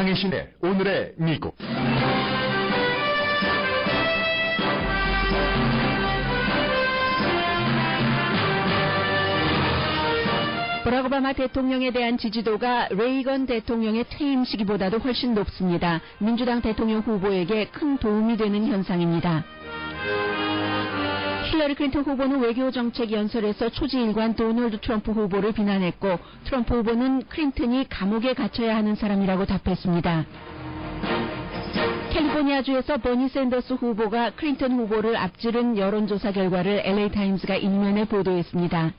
강혜신의 오늘의 미국. 버락 오바마 대통령에 대한 지지도가 레이건 대통령의 퇴임 시기보다도 훨씬 높습니다. 민주당 대통령 후보에게 큰 도움이 되는 현상입니다. 힐러리 클린턴 후보는 외교정책 연설에서 초지일관 도널드 트럼프 후보를 비난했고, 트럼프 후보는 클린턴이 감옥에 갇혀야 하는 사람이라고 답했습니다. 캘리포니아주에서 버니 샌더스 후보가 클린턴 후보를 앞지른 여론조사 결과를 LA타임스가 인면에 보도했습니다.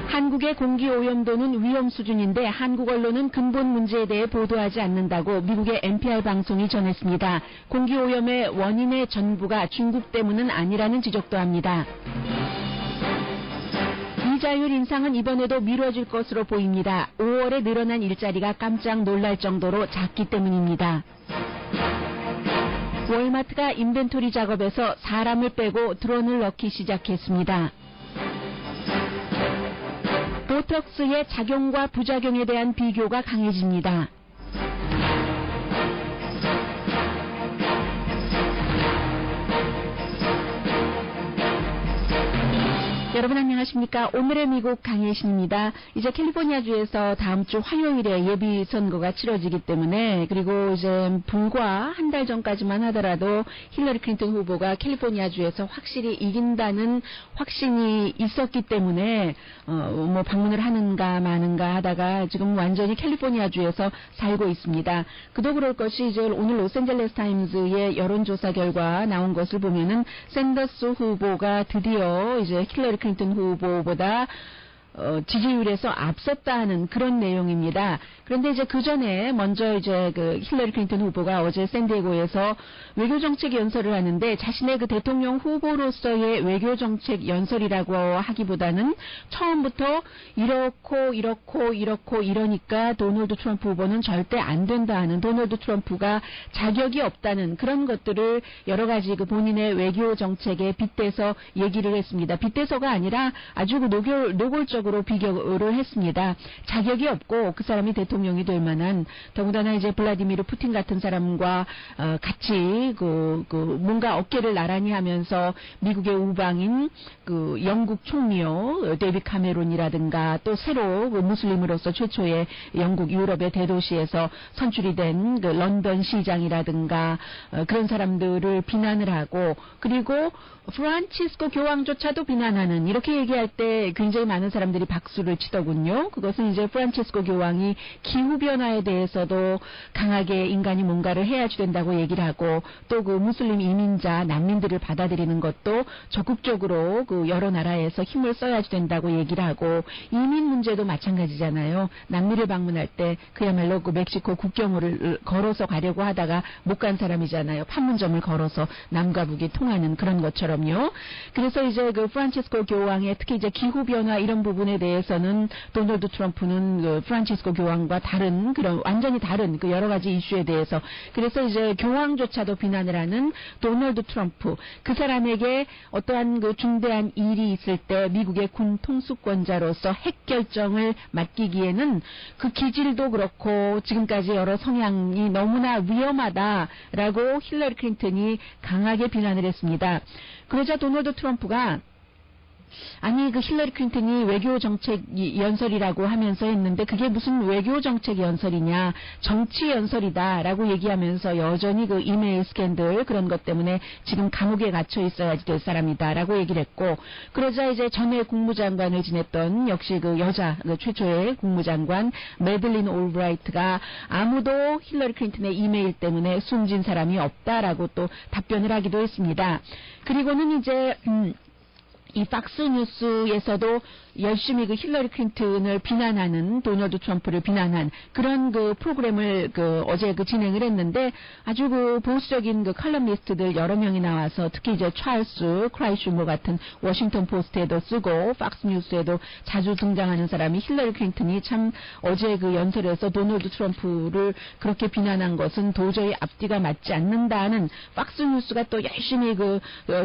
한국의 공기오염도는 위험 수준인데 한국 언론은 근본 문제에 대해 보도하지 않는다고 미국의 NPR 방송이 전했습니다. 공기오염의 원인의 전부가 중국 때문은 아니라는 지적도 합니다. 이자율 인상은 이번에도 미뤄질 것으로 보입니다. 5월에 늘어난 일자리가 깜짝 놀랄 정도로 작기 때문입니다. 월마트가 인벤토리 작업에서 사람을 빼고 드론을 넣기 시작했습니다. 보톡스의 작용과 부작용에 대한 비교가 강해집니다. 여러분 안녕하십니까? 오늘의 미국 강혜신입니다. 이제 캘리포니아주에서 다음 주 화요일에 예비 선거가 치러지기 때문에, 그리고 이제 불과 한 달 전까지만 하더라도 힐러리 클린턴 후보가 캘리포니아주에서 확실히 이긴다는 확신이 있었기 때문에 뭐 방문을 하는가 마는가 하다가 지금 완전히 캘리포니아주에서 살고 있습니다. 그도 그럴 것이 이제 오늘 로스앤젤레스 타임즈의 여론조사 결과 나온 것을 보면은 샌더스 후보가 드디어 이제 힐러리 클린턴 후보보다 지지율에서 앞섰다는 그런 내용입니다. 그런데 이제 그 전에 먼저 이제 그 힐러리 클린턴 후보가 어제 샌디에고에서 외교정책 연설을 하는데, 자신의 그 대통령 후보로서의 외교정책 연설이라고 하기보다는 처음부터 이렇고 이러니까 도널드 트럼프 후보는 절대 안 된다 하는, 도널드 트럼프가 자격이 없다는 그런 것들을 여러 가지 그 본인의 외교정책에 빗대서 얘기를 했습니다. 빗대서가 아니라 아주 그 노골적으로 비교를 했습니다. 자격이 없고 그 사람이 대통령이 될 만한, 더군다나 이제 블라디미르 푸틴 같은 사람과 같이 뭔가 어깨를 나란히 하면서 미국의 우방인 그 영국 총리요 데이빗 카메론이라든가, 또 새로 그 무슬림으로서 최초의 영국 유럽의 대도시에서 선출이 된 그 런던 시장이라든가 그런 사람들을 비난을 하고, 그리고 프란치스코 교황조차도 비난하는, 이렇게 얘기할 때 굉장히 많은 사람들이 박수를 치더군요. 그것은 이제 프란치스코 교황이 기후변화에 대해서도 강하게 인간이 뭔가를 해야지 된다고 얘기를 하고, 또 그 무슬림 이민자, 난민들을 받아들이는 것도 적극적으로 그 여러 나라에서 힘을 써야지 된다고 얘기를 하고, 이민 문제도 마찬가지잖아요. 남미를 방문할 때 그야말로 그 멕시코 국경을 걸어서 가려고 하다가 못 간 사람이잖아요. 판문점을 걸어서 남과 북이 통하는 그런 것처럼요. 그래서 이제 그 프란치스코 교황의 특히 이제 기후변화 이런 부분에 대해서는 도널드 트럼프는 그 프란치스코 교황과 다른, 그런 완전히 다른 그 여러 가지 이슈에 대해서, 그래서 이제 교황조차도 비난을 하는 도널드 트럼프, 그 사람에게 어떠한 그 중대한 일이 있을 때 미국의 군 통수권자로서 핵 결정을 맡기기에는 그 기질도 그렇고 지금까지 여러 성향이 너무나 위험하다라고 힐러리 클린턴이 강하게 비난을 했습니다. 그러자 도널드 트럼프가, 아니 그 힐러리 클린턴이 외교정책 연설이라고 하면서 했는데 그게 무슨 외교정책 연설이냐, 정치 연설이다라고 얘기하면서 여전히 그 이메일 스캔들 그런 것 때문에 지금 감옥에 갇혀 있어야지 될 사람이다라고 얘기를 했고, 그러자 이제 전에 국무장관을 지냈던 역시 그 여자 그 최초의 국무장관 매들린 올브라이트가 아무도 힐러리 클린턴의 이메일 때문에 숨진 사람이 없다라고 또 답변을 하기도 했습니다. 그리고는 이제 이 팍스뉴스에서도 열심히 그 힐러리 클린턴을 비난하는, 도널드 트럼프를 비난한 그런 그 프로그램을 어제 진행을 했는데, 아주 그 보수적인 그 칼럼니스트들 여러 명이 나와서, 특히 이제 찰스 크라이슈머 같은 워싱턴 포스트에도 쓰고 팍스뉴스에도 자주 등장하는 사람이, 힐러리 클린턴이 참 어제 그 연설에서 도널드 트럼프를 그렇게 비난한 것은 도저히 앞뒤가 맞지 않는다는, 팍스뉴스가 또 열심히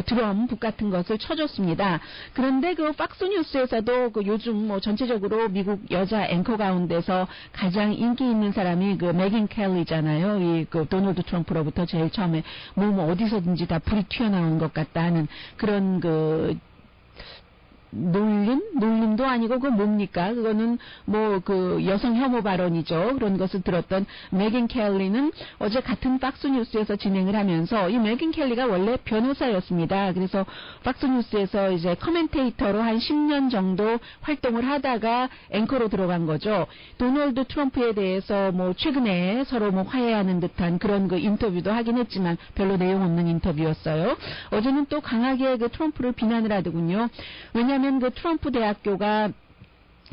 드럼 북 같은 것을 쳐줬습니다. 그런데 그 팍스뉴스에서도 또 그 요즘 뭐 전체적으로 미국 여자 앵커 가운데서 가장 인기 있는 사람이 그 메긴 켈리잖아요. 이 그 도널드 트럼프로부터 제일 처음에 뭐 어디서든지 다 불이 튀어나오는 것 같다 하는 그런 그 놀림도 아니고 그 뭡니까? 그거는 뭐 그 여성 혐오 발언이죠. 그런 것을 들었던 메긴 켈리는 어제 같은 박스뉴스에서 진행을 하면서 이 메긴 켈리가 원래 변호사였습니다. 그래서 박스뉴스에서 이제 커멘테이터로 한 10년 정도 활동을 하다가 앵커로 들어간 거죠. 도널드 트럼프에 대해서 뭐 최근에 서로 뭐 화해하는 듯한 그런 그 인터뷰도 하긴 했지만 별로 내용 없는 인터뷰였어요. 어제는 또 강하게 그 트럼프를 비난을 하더군요. 왜냐하면 그 트럼프 대학교가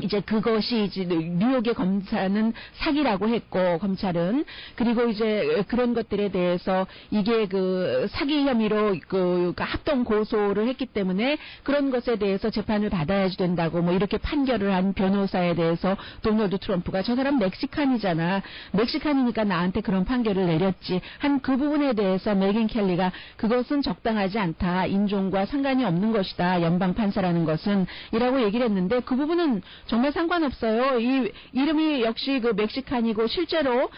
이제 그것이 이제 뉴욕의 검사는 사기라고 했고 검찰은 그리고 이제 그런 것들에 대해서 이게 그 사기 혐의로 그 합동 고소를 했기 때문에 그런 것에 대해서 재판을 받아야지 된다고 뭐 이렇게 판결을 한 변호사에 대해서 도널드 트럼프가 저 사람 멕시칸이잖아. 멕시칸이니까 나한테 그런 판결을 내렸지. 한 그 부분에 대해서 메긴 켈리가 그것은 적당하지 않다. 인종과 상관이 없는 것이다. 연방 판사라는 것은 이라고 얘기를 했는데 그 부분은 정말 상관없어요. 이 이름이 역시 그 멕시칸이고 실제로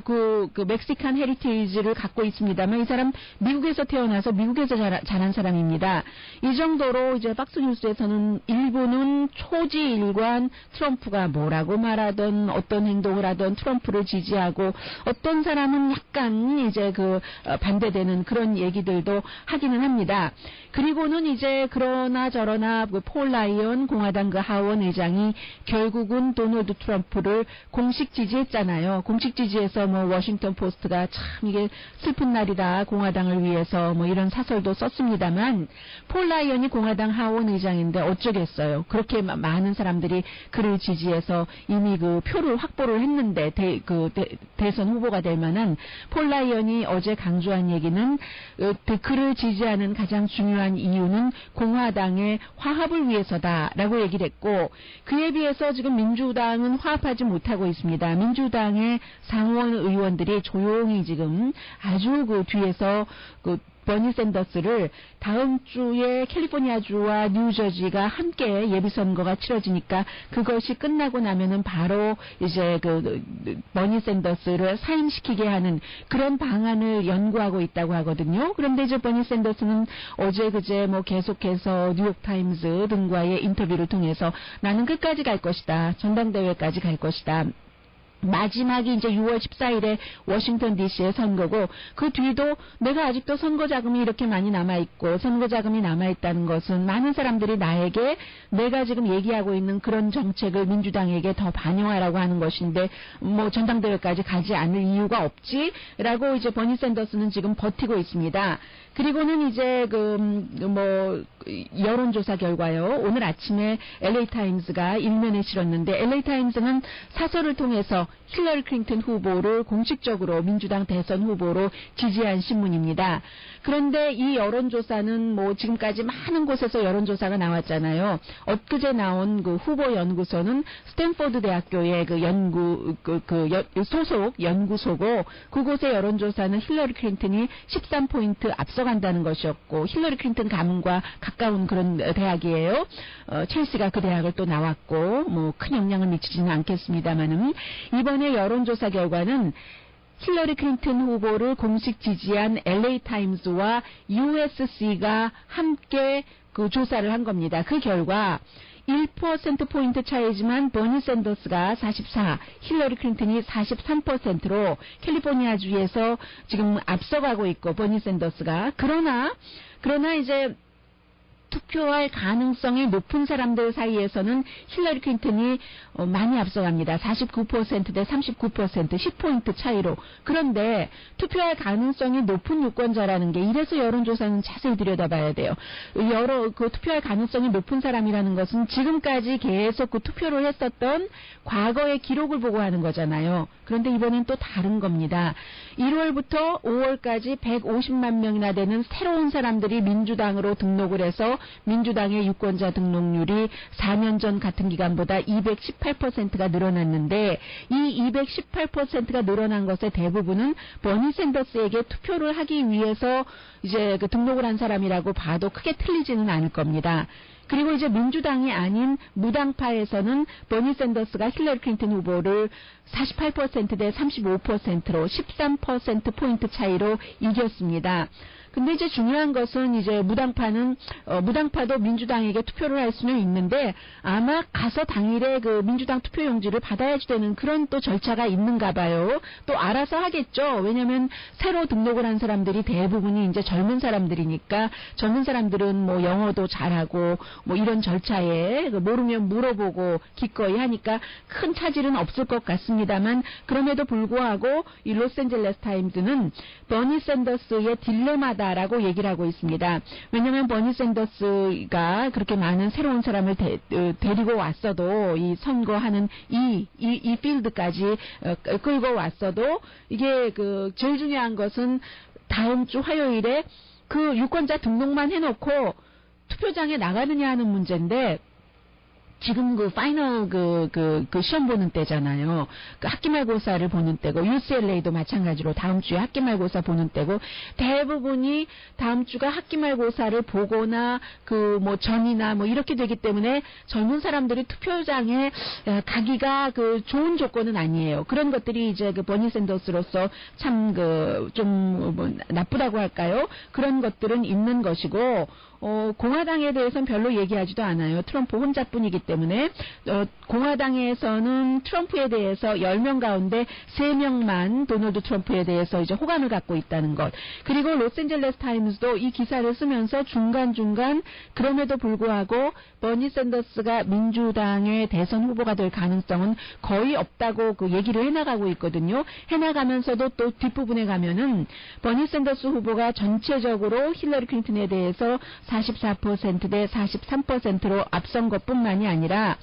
그 멕시칸 헤리티지를 갖고 있습니다만 이 사람 미국에서 태어나서 미국에서 자란 사람입니다. 이 정도로 이제 박스뉴스에서는 일부는 초지일관 트럼프가 뭐라고 말하던 어떤 행동을 하던 트럼프를 지지하고 어떤 사람은 약간 이제 그 반대되는 그런 얘기들도 하기는 합니다. 그리고는 이제 그러나 저러나 그 폴 라이언 공화당 그 하원 의장이 결국은 도널드 트럼프를 공식 지지했잖아요. 공식 지지해서 뭐 워싱턴 포스트가 참 이게 슬픈 날이다 공화당을 위해서 뭐 이런 사설도 썼습니다만 폴 라이언이 공화당 하원 의장인데 어쩌겠어요. 그렇게 많은 사람들이 그를 지지해서 이미 그 표를 확보를 했는데 대선 후보가 될 만한 폴 라이언이 어제 강조한 얘기는 그를 지지하는 가장 중요한 이유는 공화당의 화합을 위해서다라고 얘기를 했고 그에 비해서 지금 민주당은 화합하지 못하고 있습니다. 민주당의 상원 의원들이 조용히 지금 아주 그 뒤에서 그 버니 샌더스를 다음 주에 캘리포니아주와 뉴저지가 함께 예비선거가 치러지니까 그것이 끝나고 나면은 바로 이제 그 버니 샌더스를 사임시키게 하는 그런 방안을 연구하고 있다고 하거든요. 그런데 이제 버니 샌더스는 어제 그제 뭐 계속해서 뉴욕타임즈 등과의 인터뷰를 통해서 나는 끝까지 갈 것이다. 전당대회까지 갈 것이다. 마지막이 이제 6월 14일에 워싱턴 DC의 선거고 그 뒤도 내가 아직도 선거 자금이 이렇게 많이 남아있고 선거 자금이 남아있다는 것은 많은 사람들이 나에게 내가 지금 얘기하고 있는 그런 정책을 민주당에게 더 반영하라고 하는 것인데 뭐 전당대회까지 가지 않을 이유가 없지라고 이제 버니 샌더스는 지금 버티고 있습니다. 그리고는 이제 뭐 여론조사 결과요. 오늘 아침에 LA 타임즈가 일면에 실었는데 LA 타임즈는 사설을 통해서 힐러리 클린턴 후보를 공식적으로 민주당 대선 후보로 지지한 신문입니다. 그런데 이 여론조사는 뭐 지금까지 많은 곳에서 여론조사가 나왔잖아요. 엊그제 나온 그 후보 연구소는 스탠포드 대학교의 소속 연구소고 그곳의 여론조사는 힐러리 클린턴이 13포인트 앞서간다는 것이었고 힐러리 클린턴 가문과 가까운 그런 대학이에요. 첼시가 그 대학을 또 나왔고 뭐 큰 영향을 미치지는 않겠습니다만은 이번에 여론조사 결과는 힐러리 클린턴 후보를 공식 지지한 LA 타임즈와 USC가 함께 그 조사를 한 겁니다. 그 결과 1%포인트 차이지만 버니 샌더스가 44, 힐러리 클린턴이 43%로 캘리포니아주에서 지금 앞서가고 있고 버니 샌더스가 그러나 이제 투표할 가능성이 높은 사람들 사이에서는 힐러리 클린턴이 많이 앞서갑니다. 49% 대 39%, 10포인트 차이로. 그런데 투표할 가능성이 높은 유권자라는 게 이래서 여론조사는 자세히 들여다봐야 돼요. 투표할 가능성이 높은 사람이라는 것은 지금까지 계속 그 투표를 했었던 과거의 기록을 보고 하는 거잖아요. 그런데 이번엔 또 다른 겁니다. 1월부터 5월까지 150만 명이나 되는 새로운 사람들이 민주당으로 등록을 해서 민주당의 유권자 등록률이 4년 전 같은 기간보다 218%가 늘어났는데 이 218%가 늘어난 것의 대부분은 버니 샌더스에게 투표를 하기 위해서 이제 그 등록을 한 사람이라고 봐도 크게 틀리지는 않을 겁니다. 그리고 이제 민주당이 아닌 무당파에서는 버니 샌더스가 힐러리 클린턴 후보를 48% 대 35%로 13%포인트 차이로 이겼습니다. 근데 이제 중요한 것은 이제 무당파도 민주당에게 투표를 할 수는 있는데 아마 가서 당일에 그 민주당 투표용지를 받아야지 되는 그런 또 절차가 있는가 봐요. 또 알아서 하겠죠. 왜냐면 새로 등록을 한 사람들이 대부분이 이제 젊은 사람들이니까 젊은 사람들은 뭐 영어도 잘하고 뭐 이런 절차에 모르면 물어보고 기꺼이 하니까 큰 차질은 없을 것 같습니다만 그럼에도 불구하고 이 로스앤젤레스 타임즈는 버니 샌더스의 딜레마다 라고 얘기를 하고 있습니다. 왜냐하면 버니 샌더스가 그렇게 많은 새로운 사람을 데리고 왔어도 이 선거하는 이 필드까지 끌고 왔어도 이게 그 제일 중요한 것은 다음 주 화요일에 그 유권자 등록만 해놓고 투표장에 나가느냐 하는 문제인데 지금 그 파이널 그 시험 보는 때잖아요. 그 학기말고사를 보는 때고 UCLA도 마찬가지로 다음 주에 학기말고사 보는 때고 대부분이 다음 주가 학기말고사를 보거나 그 뭐 전이나 뭐 이렇게 되기 때문에 젊은 사람들이 투표장에 가기가 그 좋은 조건은 아니에요. 그런 것들이 이제 그 버니 샌더스로서 참 그 좀 뭐 나쁘다고 할까요? 그런 것들은 있는 것이고 공화당에 대해서는 별로 얘기하지도 않아요. 트럼프 혼자뿐이기 때문에 공화당에서는 트럼프에 대해서 10명 가운데 3명만 도널드 트럼프에 대해서 이제 호감을 갖고 있다는 것. 그리고 로스앤젤레스 타임즈도 이 기사를 쓰면서 중간중간 그럼에도 불구하고 버니 샌더스가 민주당의 대선 후보가 될 가능성은 거의 없다고 그 얘기를 해나가고 있거든요. 해나가면서도 또 뒷부분에 가면은 버니 샌더스 후보가 전체적으로 힐러리 클린턴에 대해서 44% 대 43%로 앞선 것뿐만이 아니라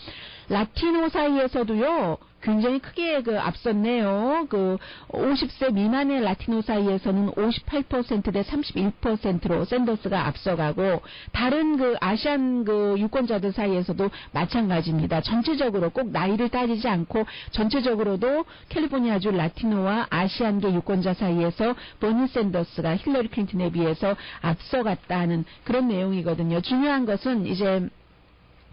라티노 사이에서도요, 굉장히 크게 그 앞섰네요. 그 50세 미만의 라티노 사이에서는 58% 대 31%로 샌더스가 앞서가고 다른 그 아시안 그 유권자들 사이에서도 마찬가지입니다. 전체적으로 꼭 나이를 따지지 않고 전체적으로도 캘리포니아주 라티노와 아시안계 유권자 사이에서 버니 샌더스가 힐러리 클린턴에 비해서 앞서갔다는 그런 내용이거든요. 중요한 것은 이제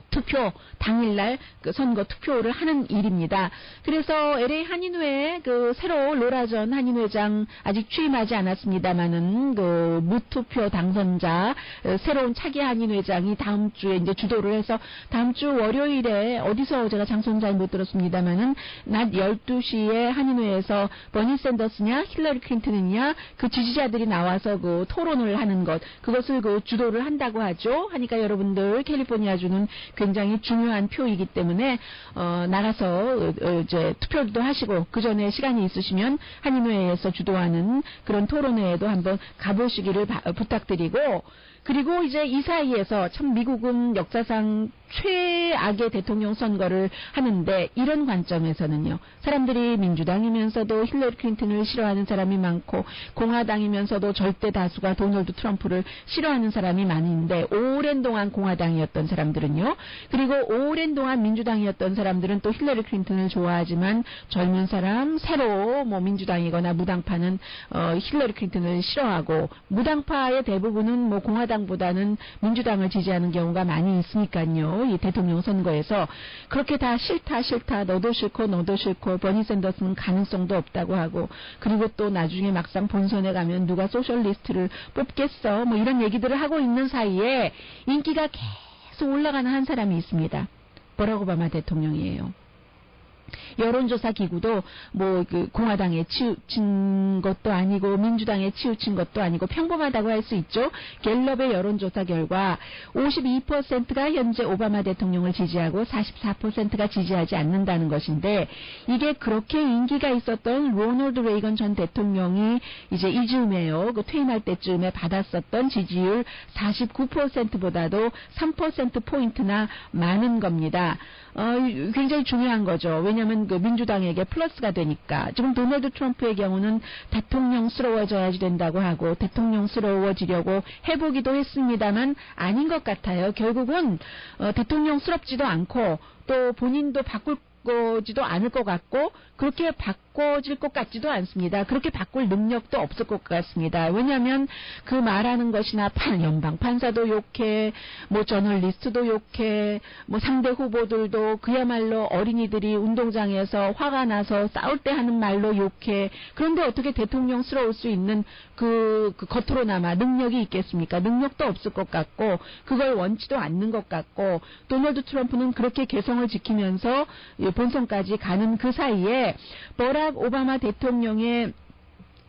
투표 당일날 그 선거 투표를 하는 일입니다. 그래서 LA 한인회 그 새로 로라전 한인회장 아직 취임하지 않았습니다만은 그 무투표 당선자 새로운 차기 한인회장이 다음 주에 이제 주도를 해서 다음 주 월요일에 어디서 제가 장소는 잘 못 들었습니다만은 낮 12시에 한인회에서 버니 샌더스냐 힐러리 클린턴이냐 그 지지자들이 나와서 그 토론을 하는 것 그것을 그 주도를 한다고 하죠. 하니까 여러분들 캘리포니아주는 굉장히 중요한 표이기 때문에 나가서 이제 투표도 하시고 그 전에 시간이 있으시면 한인회에서 주도하는 그런 토론회에도 한번 가보시기를 부탁드리고 그리고 이제 이 사이에서 참 미국은 역사상 최악의 대통령 선거를 하는데 이런 관점에서는요. 사람들이 민주당이면서도 힐러리 클린턴을 싫어하는 사람이 많고 공화당이면서도 절대 다수가 도널드 트럼프를 싫어하는 사람이 많은데 오랜 동안 공화당이었던 사람들은요. 그리고 오랜 동안 민주당이었던 사람들은 또 힐러리 클린턴을 좋아하지만 젊은 사람 새로 뭐 민주당이거나 무당파는 힐러리 클린턴을 싫어하고 무당파의 대부분은 뭐 공화당보다는 민주당을 지지하는 경우가 많이 있으니까요. 이 대통령 선거에서 그렇게 다 싫다 너도 싫고 버니 샌더스는 가능성도 없다고 하고 그리고 또 나중에 막상 본선에 가면 누가 소셜리스트를 뽑겠어 뭐 이런 얘기들을 하고 있는 사이에 인기가 계속 올라가는 한 사람이 있습니다. 버락 오바마 대통령이에요. 여론조사 기구도 뭐 그 공화당에 치우친 것도 아니고 민주당에 치우친 것도 아니고 평범하다고 할 수 있죠. 갤럽의 여론조사 결과 52%가 현재 오바마 대통령을 지지하고 44%가 지지하지 않는다는 것인데 이게 그렇게 인기가 있었던 로널드 레이건 전 대통령이 이제 이즈음에요. 그 퇴임할 때쯤에 받았었던 지지율 49%보다도 3%포인트나 많은 겁니다. 굉장히 중요한 거죠. 왜냐하면 그 민주당에게 플러스가 되니까. 지금 도널드 트럼프의 경우는 대통령스러워져야지 된다고 하고 대통령스러워지려고 해보기도 했습니다만 아닌 것 같아요. 결국은 대통령스럽지도 않고 또 본인도 바꾸지도 않을 것 같고 그렇게 바꿔질 것 같지도 않습니다. 그렇게 바꿀 능력도 없을 것 같습니다. 왜냐하면 그 말하는 것이나 연방 판사도 욕해, 뭐 저널리스트도 욕해, 뭐 상대 후보들도 그야말로 어린이들이 운동장에서 화가 나서 싸울 때 하는 말로 욕해. 그런데 어떻게 대통령스러울 수 있는 그 겉으로나마 능력이 있겠습니까? 능력도 없을 것 같고 그걸 원치도 않는 것 같고 도널드 트럼프는 그렇게 개성을 지키면서 본선까지 가는 그 사이에 버락 오바마 대통령의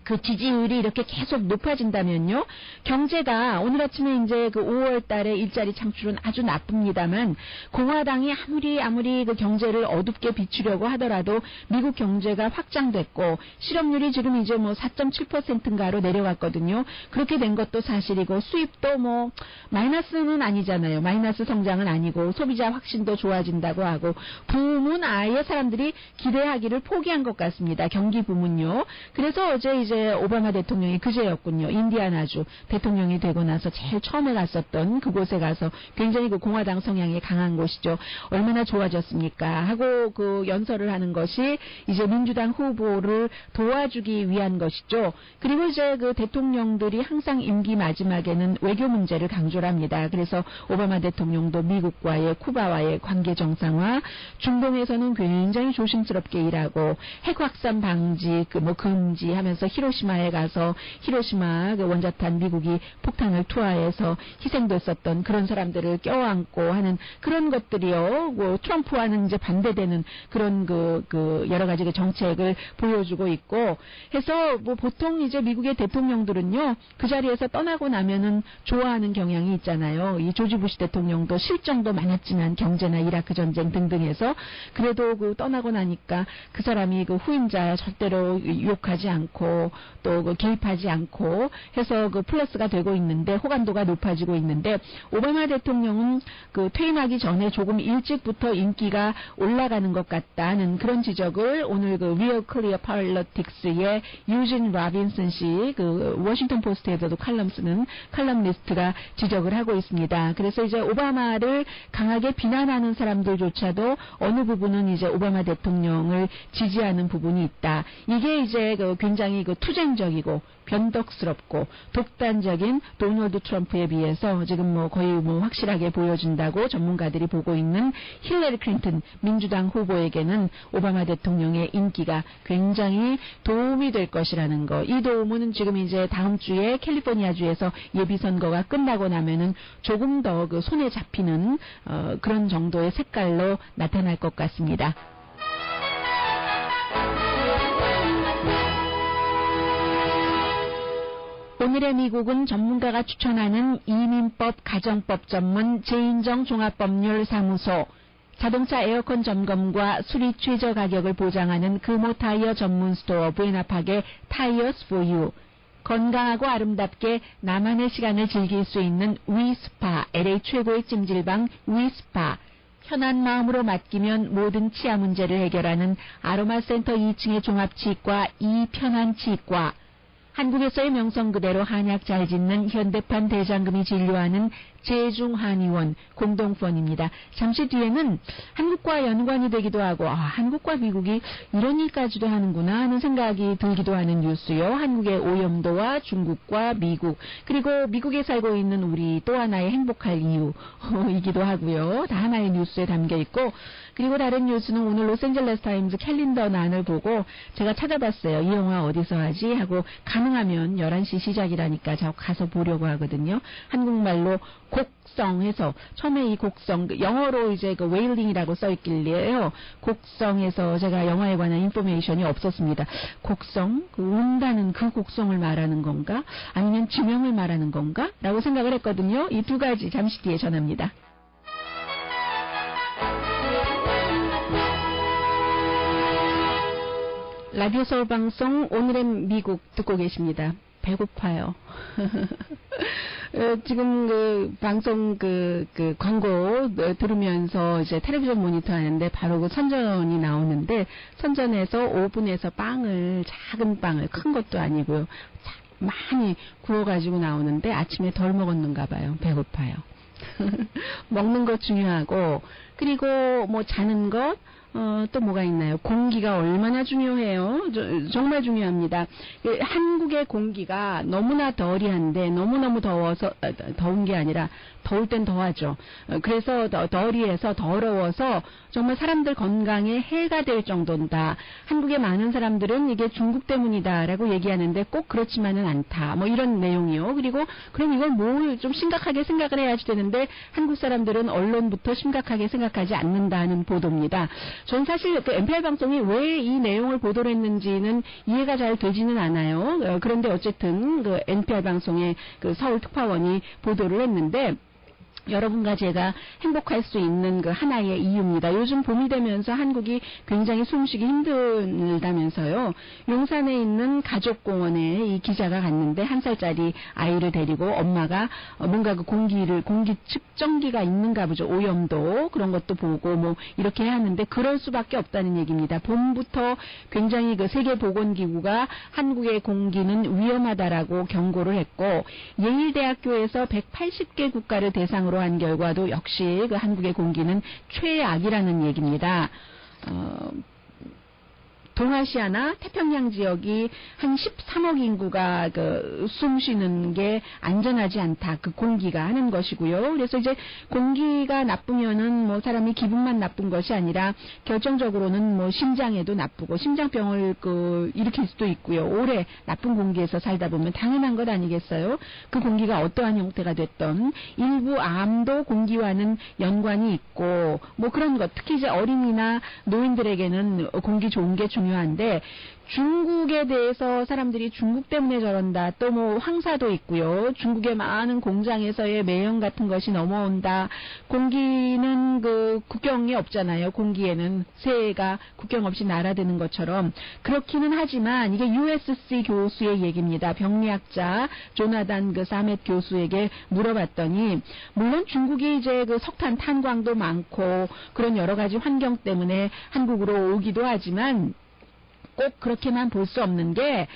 그 지지율이 이렇게 계속 높아진다면요. 경제가 오늘 아침에 이제 그 5월 달에 일자리 창출은 아주 나쁩니다만 공화당이 아무리 그 경제를 어둡게 비추려고 하더라도 미국 경제가 확장됐고 실업률이 지금 이제 뭐 4.7%인가로 내려갔거든요. 그렇게 된 것도 사실이고 수입도 뭐 마이너스는 아니잖아요. 마이너스 성장은 아니고 소비자 확신도 좋아진다고 하고 붐은 아예 사람들이 기대하기를 포기한 것 같습니다. 경기 붐은요. 그래서 어제 이제 오바마 대통령이 그제였군요. 인디아나주 대통령이 되고 나서 제일 처음에 갔었던 그곳에 가서 굉장히 그 공화당 성향이 강한 곳이죠. 얼마나 좋아졌습니까? 하고 그 연설을 하는 것이 이제 민주당 후보를 도와주기 위한 것이죠. 그리고 이제 그 대통령들이 항상 임기 마지막에는 외교 문제를 강조를 합니다. 그래서 오바마 대통령도 미국과의 쿠바와의 관계 정상화, 중동에서는 굉장히 조심스럽게 일하고 핵 확산 방지, 뭐 금지하면서 히로시마에 가서 히로시마 그 원자탄 미국이 폭탄을 투하해서 희생됐었던 그런 사람들을 껴안고 하는 그런 것들이요. 뭐 트럼프와는 이제 반대되는 그런 그 여러 가지 그 정책을 보여주고 있고 해서 뭐 보통 이제 미국의 대통령들은요 그 자리에서 떠나고 나면은 좋아하는 경향이 있잖아요. 이 조지 부시 대통령도 실정도 많았지만 경제나 이라크 전쟁 등등해서 그래도 그 떠나고 나니까 그 사람이 그 후임자 절대로 욕하지 않고 또 그 개입하지 않고 해서 그 플러스가 되고 있는데 호감도가 높아지고 있는데 오바마 대통령은 그 퇴임하기 전에 조금 일찍부터 인기가 올라가는 것 같다는 그런 지적을 오늘 그 Real Clear Politics의 유진 라빈슨 씨 그 워싱턴 포스트에서도 칼럼 쓰는 칼럼니스트가 지적을 하고 있습니다. 그래서 이제 오바마를 강하게 비난하는 사람들조차도 어느 부분은 이제 오바마 대통령을 지지하는 부분이 있다. 이게 이제 그 굉장히 그 투쟁적이고 변덕스럽고 독단적인 도널드 트럼프에 비해서 지금 뭐 거의 뭐 확실하게 보여준다고 전문가들이 보고 있는 힐러리 클린턴 민주당 후보에게는 오바마 대통령의 인기가 굉장히 도움이 될 것이라는 거. 이 도움은 지금 이제 다음 주에 캘리포니아주에서 예비선거가 끝나고 나면은 조금 더 그 손에 잡히는 그런 정도의 색깔로 나타날 것 같습니다. 오늘의 미국은 전문가가 추천하는 이민법 가정법 전문 제인정 종합법률사무소, 자동차 에어컨 점검과 수리 최저 가격을 보장하는 금호 타이어 전문 스토어 부에나팍의 타이어스 포 유, 건강하고 아름답게 나만의 시간을 즐길 수 있는 위스파, LA 최고의 찜질방 위스파, 편한 마음으로 맡기면 모든 치아 문제를 해결하는 아로마센터 2층의 종합치과 이편한치과, 한국에서의 명성 그대로 한약 잘 짓는 현대판 대장금이 진료하는 제중한의원 공동펀입니다. 잠시 뒤에는 한국과 연관이 되기도 하고 한국과 미국이 이런 일까지도 하는구나 하는 생각이 들기도 하는 뉴스요. 한국의 오염도와 중국과 미국 그리고 미국에 살고 있는 우리 또 하나의 행복할 이유이기도 하고요. 다 하나의 뉴스에 담겨 있고 그리고 다른 뉴스는 오늘 로스앤젤레스 타임즈 캘린더란을 보고 제가 찾아봤어요. 이 영화 어디서 하지? 하고 가능하면 11시 시작이라니까 저 가서 보려고 하거든요. 한국말로 곡성해서 처음에 이 곡성 영어로 이제 그 웨일링이라고 써있길래요. 곡성에서 제가 영화에 관한 인포메이션이 없었습니다. 곡성 그 운다는 그 곡성을 말하는 건가? 아니면 지명을 말하는 건가? 라고 생각을 했거든요. 이 두 가지 잠시 뒤에 전합니다. 라디오 서울 방송 오늘의 미국 듣고 계십니다. 배고파요. 지금 그 방송 그 광고 들으면서 이제 텔레비전 모니터 하는데 바로 그 선전이 나오는데 선전에서 오븐에서 빵을 작은 빵을 큰 것도 아니고요. 많이 구워가지고 나오는데 아침에 덜 먹었는가 봐요. 배고파요. 먹는 것 중요하고 그리고 뭐 자는 것 또 뭐가 있나요? 공기가 얼마나 중요해요. 정말 중요합니다. 한국의 공기가 너무나 덜이한데 너무너무 더워서 더운 게 아니라 더울 땐 더하죠. 그래서 덜이해서 더러워서 정말 사람들 건강에 해가 될 정도다. 한국의 많은 사람들은 이게 중국 때문이다라고 얘기하는데 꼭 그렇지만은 않다. 뭐 이런 내용이요. 그리고 그럼 이걸 뭘 좀 심각하게 생각을 해야지 되는데 한국 사람들은 언론부터 심각하게 생각하지 않는다는 보도입니다. 전 사실 그 NPR 방송이 왜 이 내용을 보도를 했는지는 이해가 잘 되지는 않아요. 그런데 어쨌든 그 NPR 방송의 그 서울 특파원이 보도를 했는데 여러분과 제가 행복할 수 있는 그 하나의 이유입니다. 요즘 봄이 되면서 한국이 굉장히 숨쉬기 힘들다면서요. 용산에 있는 가족공원에 이 기자가 갔는데 1살짜리 아이를 데리고 엄마가 뭔가 그 공기 측정기가 있는가 보죠. 오염도 그런 것도 보고 뭐 이렇게 하는데 그럴 수밖에 없다는 얘기입니다. 봄부터 굉장히 그 세계보건기구가 한국의 공기는 위험하다라고 경고를 했고 예일대학교에서 180개 국가를 대상으로 한 결과도 역시 그 한국의 공기는 최악이라는 얘기입니다. 동아시아나 태평양 지역이 한 13억 인구가 숨 쉬는 게 안전하지 않다. 그 공기가 하는 것이고요. 그래서 이제 공기가 나쁘면은 뭐 사람이 기분만 나쁜 것이 아니라 결정적으로는 뭐 심장에도 나쁘고 심장병을 일으킬 수도 있고요. 오래 나쁜 공기에서 살다 보면 당연한 것 아니겠어요? 그 공기가 어떠한 형태가 됐던 일부 암도 공기와는 연관이 있고 뭐 그런 것 특히 이제 어린이나 노인들에게는 공기 좋은 게 중요한데 중국에 대해서 사람들이 중국 때문에 저런다. 또 뭐 황사도 있고요. 중국의 많은 공장에서의 매연 같은 것이 넘어온다. 공기는 그 국경이 없잖아요. 공기에는 새해가 국경 없이 날아드는 것처럼 그렇기는 하지만 이게 USC 교수의 얘기입니다. 병리학자 조나단 그 사멧 교수에게 물어봤더니 물론 중국이 이제 그 석탄 탄광도 많고 그런 여러 가지 환경 때문에 한국으로 오기도 하지만 꼭 그렇게만 볼 수 없는 게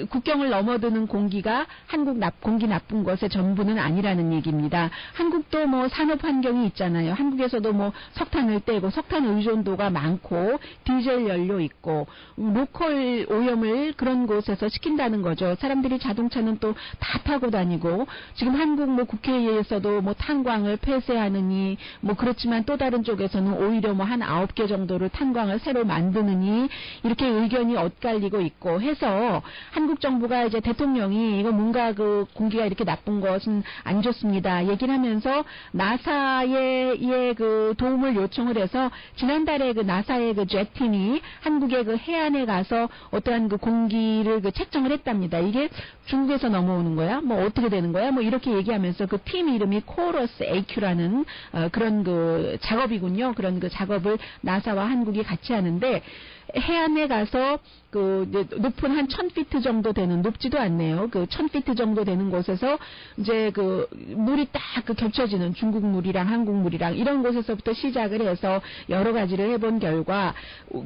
국경을 넘어드는 공기가 한국 공기 나쁜 것의 전부는 아니라는 얘기입니다. 한국도 뭐 산업 환경이 있잖아요. 한국에서도 뭐 석탄을 떼고 석탄 의존도가 많고 디젤 연료 있고 로컬 오염을 그런 곳에서 시킨다는 거죠. 사람들이 자동차는 또 다 타고 다니고 지금 한국 뭐 국회에서도 뭐 탄광을 폐쇄하느니 뭐 그렇지만 또 다른 쪽에서는 오히려 뭐 한 9개 정도를 탄광을 새로 만드느니 이렇게 의견이 엇갈리고 있고 해서 한국 정부가 이제 대통령이 이거 뭔가 그 공기가 이렇게 나쁜 것은 안 좋습니다. 얘기를 하면서 나사의 그 도움을 요청을 해서 지난달에 그 나사의 그 제팀이 한국의 그 해안에 가서 어떠한 그 공기를 그 책정을 했답니다. 이게 중국에서 넘어오는 거야? 뭐 어떻게 되는 거야? 뭐 이렇게 얘기하면서 그 팀 이름이 코러스 AQ라는 그런 그 작업이군요. 그런 그 작업을 나사와 한국이 같이 하는데 해안에 가서 그 높은 한 1000피트 정도 되는 높지도 않네요. 그 1000피트 정도 되는 곳에서 이제 그 물이 딱 그 겹쳐지는 중국 물이랑 한국 물이랑 이런 곳에서부터 시작을 해서 여러 가지를 해본 결과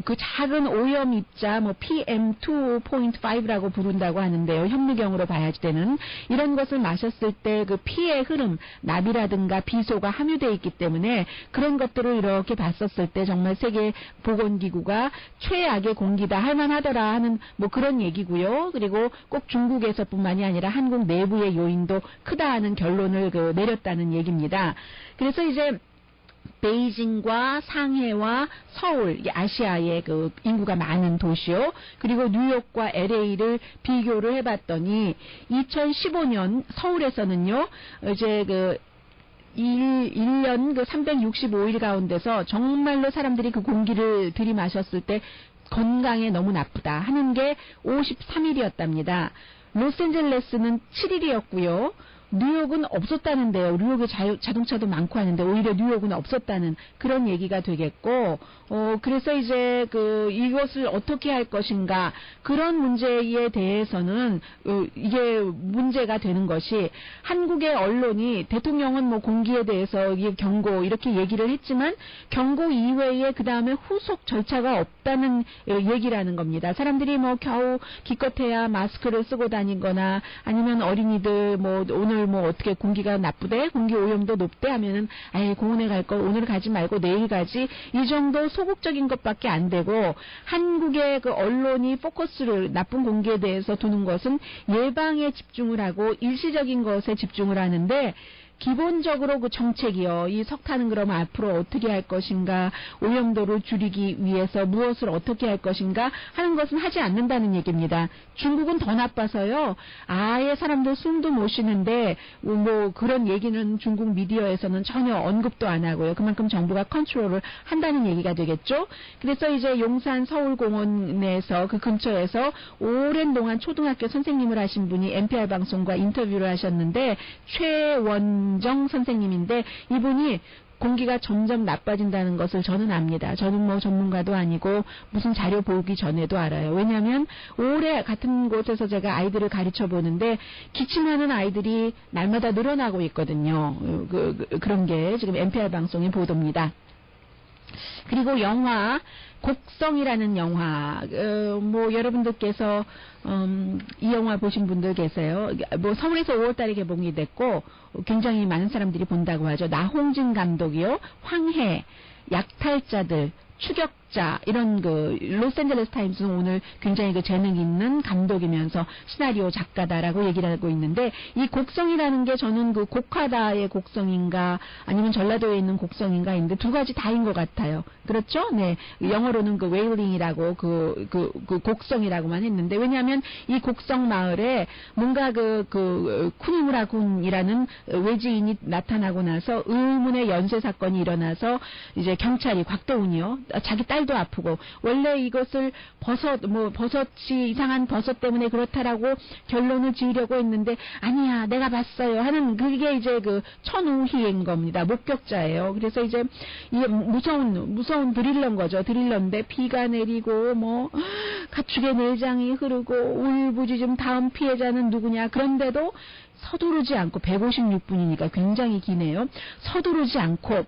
그 작은 오염 입자 뭐 PM2.5라고 부른다고 하는데요. 현미경으로 봐야지 되는 이런 것을 마셨을 때 그 피의 흐름 나비라든가 비소가 함유되어 있기 때문에 그런 것들을 이렇게 봤었을 때 정말 세계 보건기구가 최악의 공기다 할만하더라 하는 뭐 그런 얘기고요. 그리고 꼭 중국에서뿐만이 아니라 한국 내부의 요인도 크다 하는 결론을 내렸다는 얘기입니다. 그래서 이제 베이징과 상해와 서울, 아시아의 그 인구가 많은 도시요. 그리고 뉴욕과 LA를 비교를 해봤더니 2015년 서울에서는요, 이제 1년 365일 가운데서 정말로 사람들이 그 공기를 들이마셨을 때 건강에 너무 나쁘다 하는 게 53일이었답니다. 로스앤젤레스는 7일이었고요. 뉴욕은 없었다는데요. 뉴욕에 자동차도 많고 하는데 오히려 뉴욕은 없었다는 그런 얘기가 되겠고, 그래서 이제 이것을 어떻게 할 것인가 그런 문제에 대해서는 이게 문제가 되는 것이 한국의 언론이 대통령은 뭐 공기에 대해서 경고 이렇게 얘기를 했지만 경고 이외에 그 다음에 후속 절차가 없다는 얘기라는 겁니다. 사람들이 뭐 겨우 기껏해야 마스크를 쓰고 다니거나 아니면 어린이들 뭐 오늘 뭐 어떻게 공기가 나쁘대, 공기 오염도 높대 하면은 아예 공원에 갈 거 오늘 가지 말고 내일 가지, 이 정도 소극적인 것밖에 안 되고, 한국의 그 언론이 포커스를 나쁜 공기에 대해서 두는 것은 예방에 집중을 하고 일시적인 것에 집중을 하는데, 기본적으로 그 정책이요. 이 석탄은 그럼 앞으로 어떻게 할 것인가, 오염도를 줄이기 위해서 무엇을 어떻게 할 것인가 하는 것은 하지 않는다는 얘기입니다. 중국은 더 나빠서요. 아예 사람들 숨도 못 쉬는데 뭐 그런 얘기는 중국 미디어에서는 전혀 언급도 안 하고요. 그만큼 정부가 컨트롤을 한다는 얘기가 되겠죠. 그래서 이제 용산 서울공원에서 그 근처에서 오랜 동안 초등학교 선생님을 하신 분이 NPR 방송과 인터뷰를 하셨는데, 최원정 선생님인데 이분이 공기가 점점 나빠진다는 것을 저는 압니다. 저는 뭐 전문가도 아니고 무슨 자료 보기 전에도 알아요. 왜냐하면 올해 같은 곳에서 제가 아이들을 가르쳐 보는데 기침하는 아이들이 날마다 늘어나고 있거든요. 그런 게 지금 NPR 방송의 보도입니다. 그리고 영화 곡성이라는 영화, 뭐 여러분들께서 이 영화 보신 분들 계세요. 뭐 서울에서 5월달에 개봉이 됐고 굉장히 많은 사람들이 본다고 하죠. 나홍진 감독이요, 황해, 약탈자들, 추격자, 이런 로스앤젤레스 타임스는 오늘 굉장히 재능 있는 감독이면서 시나리오 작가다라고 얘기를 하고 있는데, 이 곡성이라는 게 저는 곡하다의 곡성인가 아니면 전라도에 있는 곡성인가 있는데 두 가지 다인 것 같아요. 그렇죠? 네. 영어로는 웨일링이라고 곡성이라고만 했는데, 왜냐하면 이 곡성 마을에 뭔가 쿠니무라 군이라는 외지인이 나타나고 나서 의문의 연쇄 사건이 일어나서 이제 경찰이, 곽도훈이요, 자기 딸도 아프고, 원래 이것을 버섯이 이상한 버섯 때문에 그렇다라고 결론을 지으려고 했는데 아니야 내가 봤어요 하는, 그게 이제 천우희인 겁니다. 목격자예요. 그래서 이제 이게 무서운 드릴러인 거죠. 드릴러인데 피가 내리고 뭐 가축의 내장이 흐르고 울부짖음, 다음 피해자는 누구냐. 그런데도 서두르지 않고, 156분이니까 굉장히 기네요. 서두르지 않고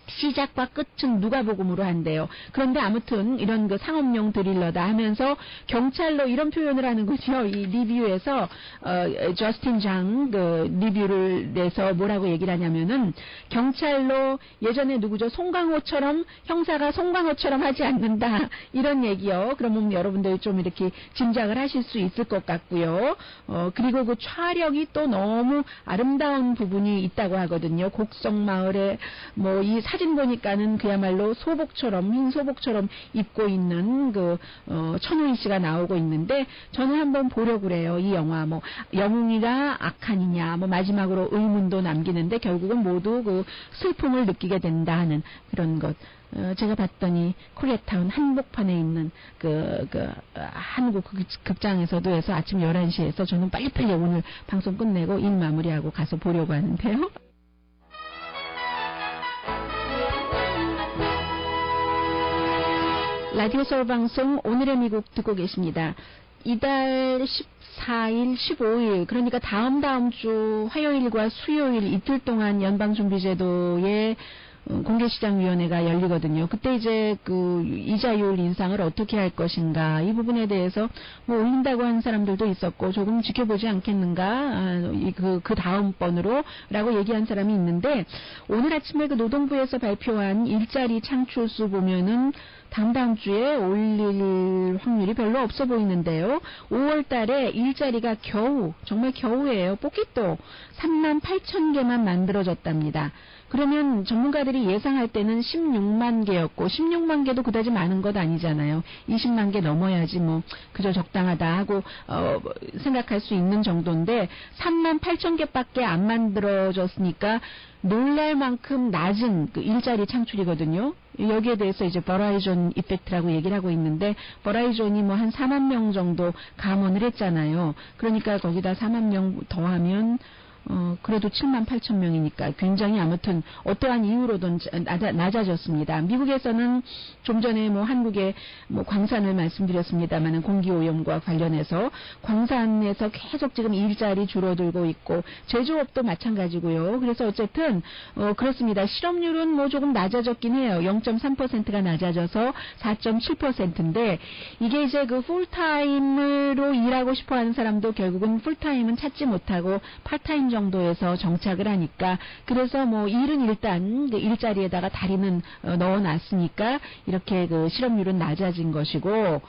시작과 끝은 누가복음으로 한대요. 그런데 아무튼 이런 상업용 드릴러다 하면서 경찰로 이런 표현을 하는 거죠. 이 리뷰에서 저스틴 장 리뷰를 내서 뭐라고 얘기를 하냐면은, 경찰로 예전에 누구죠? 송강호처럼, 형사가 송강호처럼 하지 않는다, 이런 얘기요. 그러면 여러분들이 좀 이렇게 짐작을 하실 수 있을 것 같고요. 그리고 그 촬영이 또 너무 아름다운 부분이 있다고 하거든요. 곡성마을에 뭐 이 사진 보니까는 그야말로 소복처럼, 흰 소복처럼 입고 있는 천우희 씨가 나오고 있는데, 저는 한번 보려고 그래요. 이 영화 뭐 영웅이가 악한이냐, 뭐 마지막으로 의문도 남기는데 결국은 모두 슬픔을 느끼게 된다 하는 그런 것. 제가 봤더니 코리아타운 한복판에 있는 한국 극장에서도 해서 아침 11시에서 저는 빨리빨리 오늘 방송 끝내고 일 마무리하고 가서 보려고 하는데요. 라디오 서울 방송 오늘의 미국 듣고 계십니다. 이달 14일, 15일, 그러니까 다음 주 화요일과 수요일 이틀 동안 연방준비제도의 공개시장위원회가 열리거든요. 그때 이제 이자율 인상을 어떻게 할 것인가, 이 부분에 대해서 뭐 올린다고 하는 사람들도 있었고, 조금 지켜보지 않겠는가, 그 다음번으로 라고 얘기한 사람이 있는데, 오늘 아침에 노동부에서 발표한 일자리 창출수 보면은 다음 주에 올릴 확률이 별로 없어 보이는데요. 5월 달에 일자리가 정말 겨우예요. 뽑기도 38,000개만 만들어졌답니다. 그러면 전문가들이 예상할 때는 16만 개였고, 16만 개도 그다지 많은 것 아니잖아요. 20만 개 넘어야지 뭐 그저 적당하다 하고 생각할 수 있는 정도인데, 38,000개밖에 안 만들어졌으니까 놀랄 만큼 낮은 일자리 창출이거든요. 여기에 대해서 이제 버라이존 이펙트라고 얘기를 하고 있는데, 버라이존이 뭐 한 4만 명 정도 감원을 했잖아요. 그러니까 거기다 4만 명 더하면 그래도 78,000명이니까 굉장히 아무튼 어떠한 이유로든 낮아졌습니다. 미국에서는 좀 전에 뭐 한국의 뭐 광산을 말씀드렸습니다만은 공기오염과 관련해서 광산에서 계속 지금 일자리 줄어들고 있고 제조업도 마찬가지고요. 그래서 어쨌든 그렇습니다. 실업률은 뭐 조금 낮아졌긴 해요. 0.3%가 낮아져서 4.7%인데 이게 이제 그 풀타임으로 일하고 싶어하는 사람도 결국은 풀타임은 찾지 못하고 파타임 정도에서 정착을 하니까 그래서 뭐 일은 일단 그 일자리에다가 다리는 넣어놨으니까 이렇게 그 실업률은 낮아진 것이고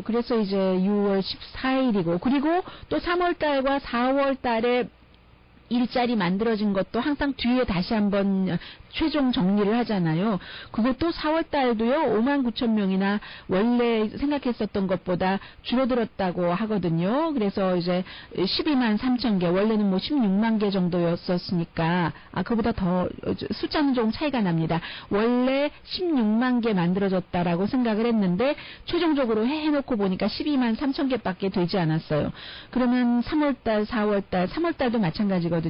그래서 이제 6월 14일이고 그리고 또 3월 달과 4월 달에 일자리 만들어진 것도 항상 뒤에 다시 한번 최종 정리를 하잖아요. 그것도 4월 달도요. 59,000명이나 원래 생각했었던 것보다 줄어들었다고 하거든요. 그래서 이제 12만 3천 개 원래는 뭐 16만 개 정도였었으니까 그보다 더 숫자는 좀 차이가 납니다. 원래 16만 개 만들어졌다라고 생각을 했는데 최종적으로 해놓고 보니까 12만 3천 개밖에 되지 않았어요. 그러면 3월 달, 4월 달, 3월 달도 마찬가지거든요.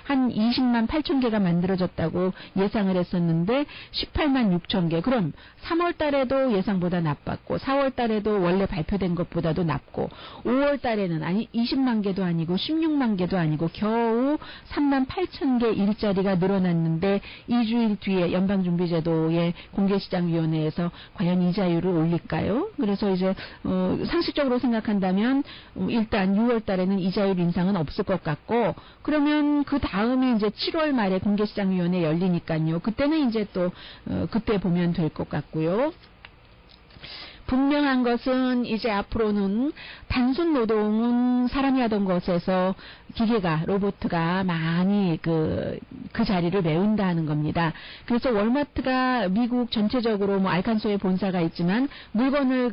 한 20만 8천 개가 만들어졌다고 예상을 했었는데 18만 6천 개. 그럼 3월 달에도 예상보다 나빴고 4월 달에도 원래 발표된 것보다도 낮고 5월 달에는 20만 개도 아니고 16만 개도 아니고 겨우 3만 8천 개 일자리가 늘어났는데 2주일 뒤에 연방준비제도의 공개시장위원회에서 과연 이자율을 올릴까요? 그래서 이제 상식적으로 생각한다면 일단 6월 달에는 이자율 인상은 없을 것 같고 그러면 그 다음이 이제 7월 말에 공개시장위원회 열리니까요. 그때는 이제 또 그때 보면 될 것 같고요. 분명한 것은 이제 앞으로는 단순 노동은 사람이 하던 것에서 기계가 로봇가 많이 그 자리를 메운다는 겁니다. 그래서 월마트가 미국 전체적으로 뭐 알칸소에 본사가 있지만 물건을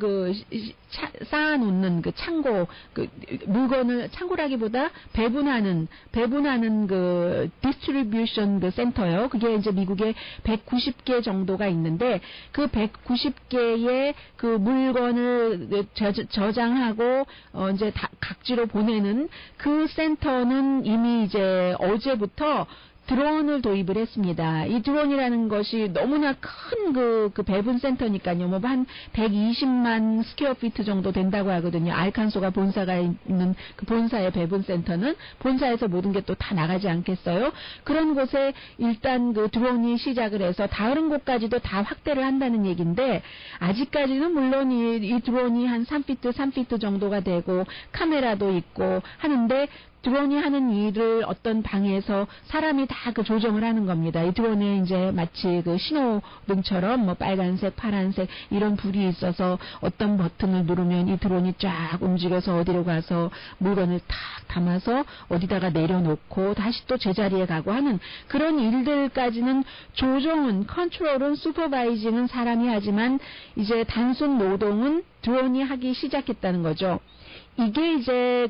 쌓아놓는 그 창고 물건을 창고라기보다 배분하는 그 디스트리뷰션 그 센터요. 그게 이제 미국에 190개 정도가 있는데 그 190개의 그 물건을 저장하고 이제 각지로 보내는 그 센터는 이미 이제 어제부터 드론을 도입을 했습니다. 이 드론이라는 것이 너무나 큰 그 배분 센터니까요. 뭐 한 120만 스퀘어 피트 정도 된다고 하거든요. 알칸소가 본사가 있는 그 본사의 배분 센터는 본사에서 모든 게 또 다 나가지 않겠어요? 그런 곳에 일단 그 드론이 시작을 해서 다른 곳까지도 다 확대를 한다는 얘기인데 아직까지는 물론 이 드론이 한 3피트 정도가 되고 카메라도 있고 하는데 드론이 하는 일을 어떤 방에서 사람이 다 그 조정을 하는 겁니다. 이 드론에 이제 마치 그 신호등처럼 뭐 빨간색, 파란색 이런 불이 있어서 어떤 버튼을 누르면 이 드론이 쫙 움직여서 어디로 가서 물건을 탁 담아서 어디다가 내려놓고 다시 또 제자리에 가고 하는 그런 일들까지는 조정은, 컨트롤은, 슈퍼바이징은 사람이 하지만 이제 단순 노동은 드론이 하기 시작했다는 거죠. 이게 이제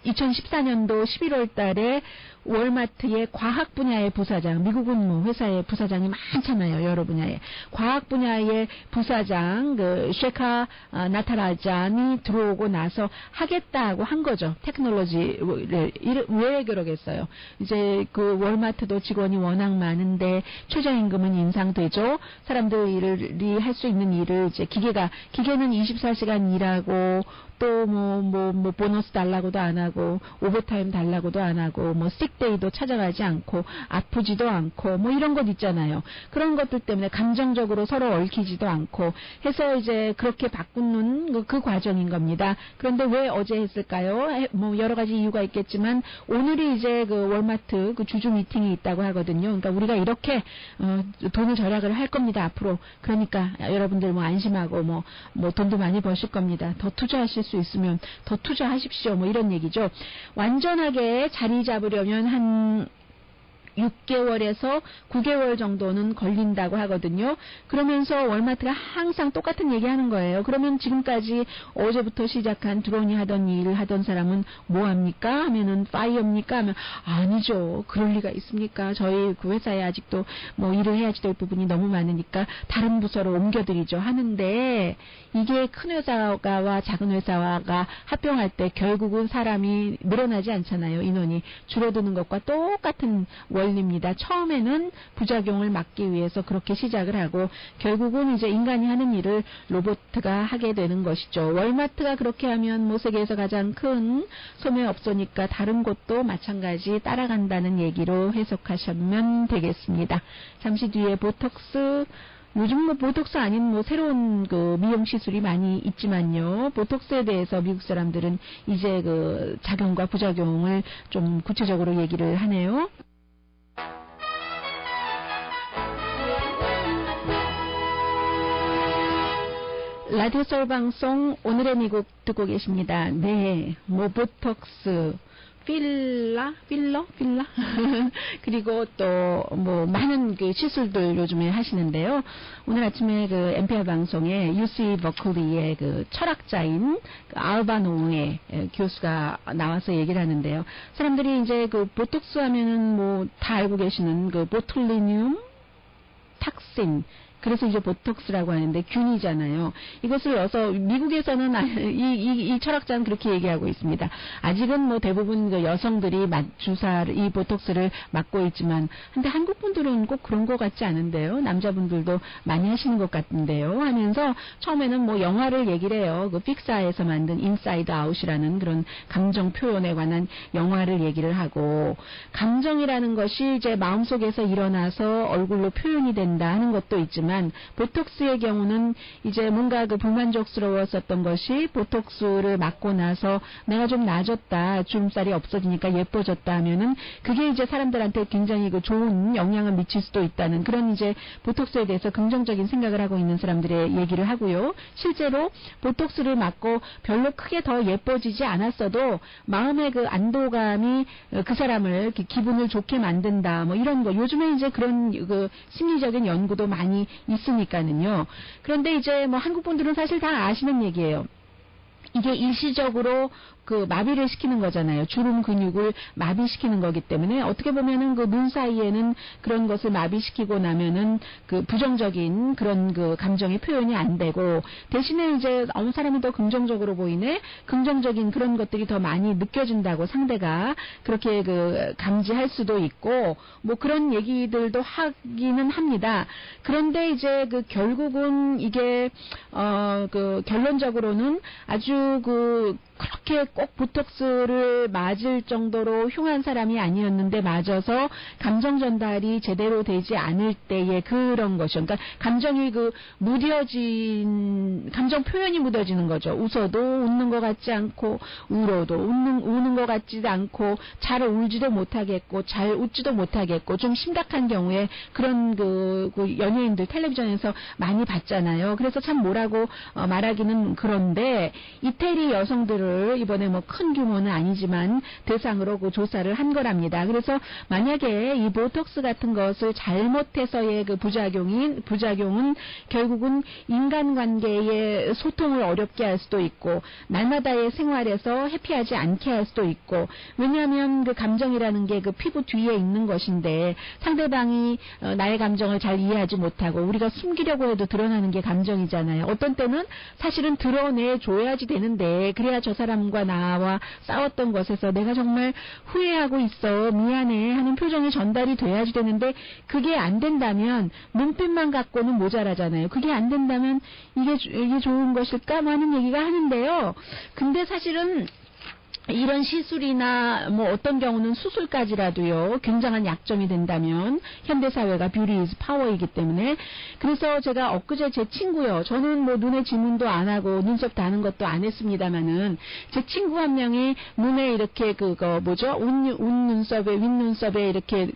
2014년도 11월 달에 월마트의 과학 분야의 부사장, 미국은 뭐 회사의 부사장이 많잖아요, 여러 분야에. 과학 분야의 부사장, 쉐카 나타라잔이 들어오고 나서 하겠다고 한 거죠. 테크놀로지를. 왜 그러겠어요? 이제 그 월마트도 직원이 워낙 많은데 최저임금은 인상되죠. 사람들이 할 수 있는 일을 이제 기계는 24시간 일하고 또 뭐 보너스 달라고도 안 하고 오버타임 달라고도 안 하고 뭐 식데이도 찾아가지 않고 아프지도 않고 뭐 이런 것 있잖아요. 그런 것들 때문에 감정적으로 서로 얽히지도 않고 해서 이제 그렇게 바꾸는 그 과정인 겁니다. 그런데 왜 어제 했을까요? 뭐 여러 가지 이유가 있겠지만 오늘이 이제 그 월마트 그 주주 미팅이 있다고 하거든요. 그러니까 우리가 이렇게 돈을 절약을 할 겁니다. 앞으로. 그러니까 여러분들 뭐 안심하고 뭐 돈도 많이 버실 겁니다. 더 투자하실 수 있으면 더 투자하십시오. 뭐 이런 얘기죠. 완전하게 자리 잡으려면 한 6개월에서 9개월 정도는 걸린다고 하거든요. 그러면서 월마트가 항상 똑같은 얘기하는 거예요. 그러면 지금까지 어제부터 시작한 드론이 하던 일을 하던 사람은 뭐합니까? 하면은 파이어입니까? 하면 아니죠. 그럴 리가 있습니까? 저희 그 회사에 아직도 뭐 일을 해야지 될 부분이 너무 많으니까 다른 부서로 옮겨드리죠. 하는데 이게 큰 회사와 작은 회사가 합병할 때 결국은 사람이 늘어나지 않잖아요. 인원이 줄어드는 것과 똑같은 원리입니다. 처음에는 부작용을 막기 위해서 그렇게 시작을 하고 결국은 이제 인간이 하는 일을 로봇가 하게 되는 것이죠. 월마트가 그렇게 하면 뭐 세계에서 가장 큰 소매업소니까 다른 곳도 마찬가지 따라간다는 얘기로 해석하시면 되겠습니다. 잠시 뒤에 보톡스, 요즘 뭐 보톡스 아닌 뭐 새로운 그 미용 시술이 많이 있지만요. 보톡스에 대해서 미국 사람들은 이제 그 작용과 부작용을 좀 구체적으로 얘기를 하네요. 라디오 서울 방송 오늘의 미국 듣고 계십니다. 네, 뭐 보톡스, 필러 그리고 또 뭐 많은 그 시술들 요즘에 하시는데요. 오늘 아침에 그 NPR 방송에 UC 버클리의 그 철학자인 그 알바노의 교수가 나와서 얘기를 하는데요. 사람들이 이제 그 보톡스 하면은 뭐 다 알고 계시는 그 보툴리늄 탁신, 그래서 이제 보톡스라고 하는데 균이잖아요. 이것을 넣어서 미국에서는 이 철학자는 그렇게 얘기하고 있습니다. 아직은 뭐 대부분 그 여성들이 주사를 이 보톡스를 맞고 있지만, 근데 한국 분들은 꼭 그런 것 같지 않은데요. 남자분들도 많이 하시는 것 같은데요. 하면서 처음에는 뭐 영화를 얘기를 해요. 그 픽사에서 만든 인사이드 아웃이라는 그런 감정 표현에 관한 영화를 얘기를 하고, 감정이라는 것이 이제 마음속에서 일어나서 얼굴로 표현이 된다 하는 것도 있지만, 보톡스의 경우는 이제 뭔가 그 불만족스러웠었던 것이 보톡스를 맞고 나서 내가 좀 나아졌다, 주름살이 없어지니까 예뻐졌다 하면은 그게 이제 사람들한테 굉장히 그 좋은 영향을 미칠 수도 있다는 그런 이제 보톡스에 대해서 긍정적인 생각을 하고 있는 사람들의 얘기를 하고요. 실제로 보톡스를 맞고 별로 크게 더 예뻐지지 않았어도 마음의 그 안도감이 그 사람을 기분을 좋게 만든다, 뭐 이런 거. 요즘에 이제 그런 그 심리적인 연구도 많이 있으니까는요. 그런데 이제 뭐 한국 분들은 사실 다 아시는 얘기예요. 이게 일시적으로 그 마비를 시키는 거잖아요. 주름 근육을 마비시키는 거기 때문에 어떻게 보면은 그 눈 사이에는 그런 것을 마비시키고 나면은 그 부정적인 그런 그 감정의 표현이 안 되고, 대신에 이제 어느 사람이 더 긍정적으로 보이네, 긍정적인 그런 것들이 더 많이 느껴진다고 상대가 그렇게 그 감지할 수도 있고, 뭐 그런 얘기들도 하기는 합니다. 그런데 이제 그 결국은 이게 그 결론적으로는 아주 그렇게 꼭 보톡스를 맞을 정도로 흉한 사람이 아니었는데 맞아서 감정 전달이 제대로 되지 않을 때의 그런 것이죠. 그러니까 감정이 감정 표현이 무뎌지는 거죠. 웃어도 웃는 것 같지 않고, 울어도 우는 것 같지도 않고, 잘 울지도 못하겠고, 잘 웃지도 못하겠고, 좀 심각한 경우에 그런 그 연예인들 텔레비전에서 많이 봤잖아요. 그래서 참 뭐라고 말하기는 그런데, 이태리 여성들을 이번에 뭐 큰 규모는 아니지만 대상으로 그 조사를 한 거랍니다. 그래서 만약에 이 보톡스 같은 것을 잘못해서의 그 부작용은 결국은 인간관계의 소통을 어렵게 할 수도 있고, 날마다의 생활에서 해피하지 않게 할 수도 있고, 왜냐하면 그 감정이라는 게 그 피부 뒤에 있는 것인데 상대방이 나의 감정을 잘 이해하지 못하고 우리가 숨기려고 해도 드러나는 게 감정이잖아요. 어떤 때는 사실은 드러내줘야지 되는데, 그래야 저 사람과 나와 싸웠던 것에서 내가 정말 후회하고 있어, 미안해 하는 표정이 전달이 돼야지 되는데, 그게 안 된다면 눈빛만 갖고는 모자라잖아요. 그게 안 된다면 이게 좋은 것일까? 뭐 하는 얘기가 하는데요. 근데 사실은 이런 시술이나 뭐 어떤 경우는 수술까지라도요, 굉장한 약점이 된다면, 현대사회가 뷰티 이즈 파워이기 때문에. 그래서 제가 엊그제 제 친구요, 저는 뭐 눈에 지문도 안 하고 눈썹 다는 것도 안 했습니다만은, 제 친구 한 명이 눈에 이렇게 윗눈썹에 이렇게